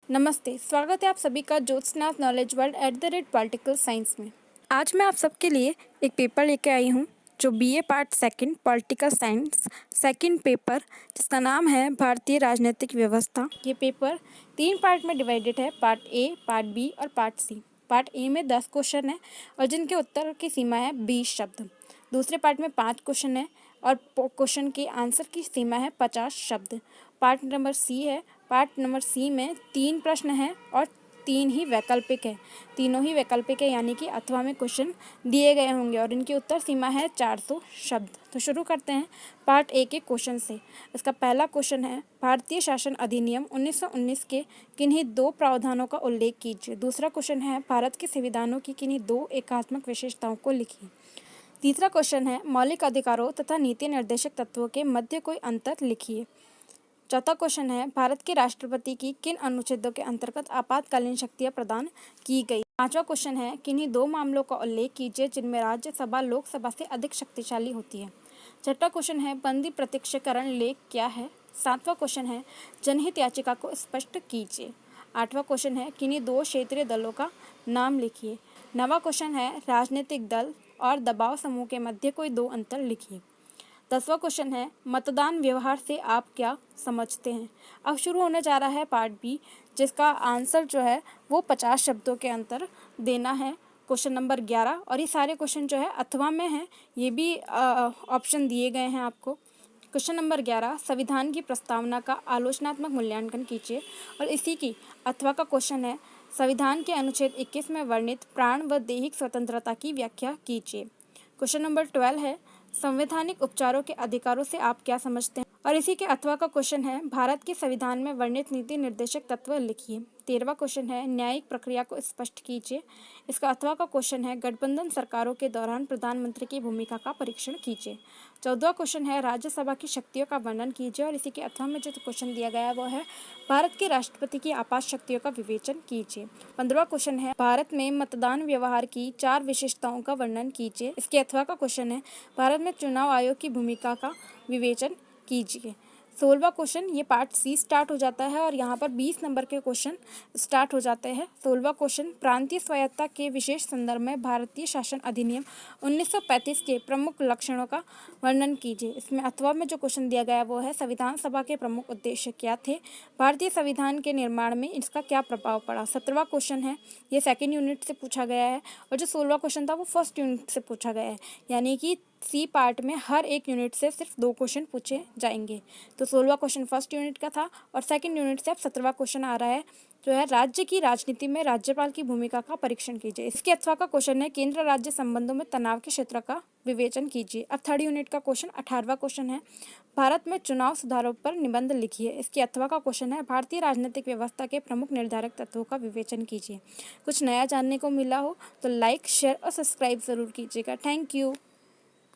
नमस्ते, स्वागत है आप सभी का Jyotsna knowledge world @political science में। आज मैं आप सबके लिए एक पेपर लेके आई हूँ जो BA part second political science second paper, जिसका नाम है भारतीय राजनीतिक व्यवस्था। ये पेपर 3 पार्ट में डिवाइडेड है, पार्ट ए, पार्ट बी और पार्ट सी। पार्ट ए में 10 क्वेश्चन है और जिनके उत्तर की सीमा है 20 शब्द। दूसरे पार्ट में 5 क्वेश्चन है और क्वेश्चन के आंसर की सीमा है 50 शब्द। पार्ट नंबर सी है। पार्ट नंबर सी में 3 प्रश्न हैं और 3 ही वैकल्पिक है। तीनों ही वैकल्पिक है, यानी कि अथवा में क्वेश्चन दिए गए होंगे और इनकी उत्तर सीमा है 400 शब्द। तो शुरू करते हैं पार्ट ए के क्वेश्चन से। इसका पहला क्वेश्चन है, भारतीय शासन अधिनियम 1919 के किन्हीं 2 प्रावधानों का उल्लेख कीजिए। दूसरा क्वेश्चन है, भारत के संविधानों की किन्हीं 2 एकात्मक विशेषताओं को लिखिए। तीसरा क्वेश्चन है, मौलिक अधिकारों तथा नीति निर्देशक तत्वों के मध्य कोई अंतर लिखिए। चौथा क्वेश्चन है, भारत के राष्ट्रपति की किन अनुच्छेदों के अंतर्गत आपातकालीन शक्तियां प्रदान की गई। पांचवा क्वेश्चन है, किन्हीं 2 मामलों का उल्लेख कीजिए जिनमें राज्यसभा लोकसभा से अधिक शक्तिशाली होती है। छठा क्वेश्चन है, बंदी प्रत्यक्षीकरण लेख क्या है। सातवां क्वेश्चन है, जनहित याचिका को स्पष्ट कीजिए। आठवां क्वेश्चन है, किन्हीं 2 क्षेत्रीय दलों का नाम लिखिए। नवां क्वेश्चन है, राजनीतिक दल और दबाव समूह के मध्य कोई 2 अंतर लिखिए। 10वां क्वेश्चन है, मतदान व्यवहार से आप क्या समझते हैं। अब शुरू होने जा रहा है पार्ट बी, जिसका आंसर जो है वो 50 शब्दों के अंतर देना है। क्वेश्चन नंबर 11 और ये सारे क्वेश्चन जो है अथवा में हैं, ये भी ऑप्शन दिए गए हैं आपको। क्वेश्चन नंबर 11, संविधान की प्रस्तावना का आलोचनात्मक मूल्यांकन कीजिए। और इसी की अथवा का क्वेश्चन है, संविधान के अनुच्छेद 21 में वर्णित प्राण व दैहिक स्वतंत्रता की व्याख्या कीजिए। क्वेश्चन नंबर 12 है, संवैधानिक उपचारों के अधिकारों से आप क्या समझते हैं। और इसी के अथवा का क्वेश्चन है, भारत के संविधान में वर्णित नीति निर्देशक तत्व लिखिए। 13वां क्वेश्चन है, न्यायिक प्रक्रिया को स्पष्ट कीजिए। इसका अथवा का क्वेश्चन है, गठबंधन सरकारों के दौरान प्रधानमंत्री की भूमिका का परीक्षण कीजिए। 14वां क्वेश्चन है, राज्यसभा की शक्तियों का वर्णन कीजिए। और इसी के अथवा में जो क्वेश्चन दिया गया है वो है, भारत के राष्ट्रपति की आपात शक्तियों का विवेचन कीजिए। 15वां क्वेश्चन है, भारत में मतदान व्यवहार की 4 विशेषताओं का वर्णन कीजिए। इसके अथवा का क्वेश्चन है, भारत में चुनाव आयोग की भूमिका का विवेचन कीजिए। 16वां क्वेश्चन, ये पार्ट सी स्टार्ट हो जाता है और यहाँ पर 20 नंबर के क्वेश्चन स्टार्ट हो जाते हैं। 16वां क्वेश्चन, प्रांतीय स्वायत्तता के विशेष संदर्भ में भारतीय शासन अधिनियम 1935 के प्रमुख लक्षणों का वर्णन कीजिए। इसमें अथवा में जो क्वेश्चन दिया गया है वो है, संविधान सभा के प्रमुख उद्देश्य क्या थे, भारतीय संविधान के निर्माण में इसका क्या प्रभाव पड़ा। 17वां क्वेश्चन है, ये सेकेंड यूनिट से पूछा गया है और जो 16वां क्वेश्चन था वो फर्स्ट यूनिट से पूछा गया है, यानी कि सी पार्ट में हर एक यूनिट से सिर्फ 2 क्वेश्चन पूछे जाएंगे। तो 16वां क्वेश्चन फर्स्ट यूनिट का था और सेकंड यूनिट से अब 17वां क्वेश्चन आ रहा है, जो है राज्य की राजनीति में राज्यपाल की भूमिका का परीक्षण कीजिए। इसके अथवा का क्वेश्चन है, केंद्र राज्य संबंधों में तनाव के क्षेत्र का विवेचन कीजिए। अब थर्ड यूनिट का क्वेश्चन 18वां क्वेश्चन है, भारत में चुनाव सुधारों पर निबंध लिखिए। इसके अथवा का क्वेश्चन है, भारतीय राजनीतिक व्यवस्था के प्रमुख निर्धारक तत्वों का विवेचन कीजिए। कुछ नया जानने को मिला हो तो लाइक, शेयर और सब्सक्राइब जरूर कीजिएगा। Thank you.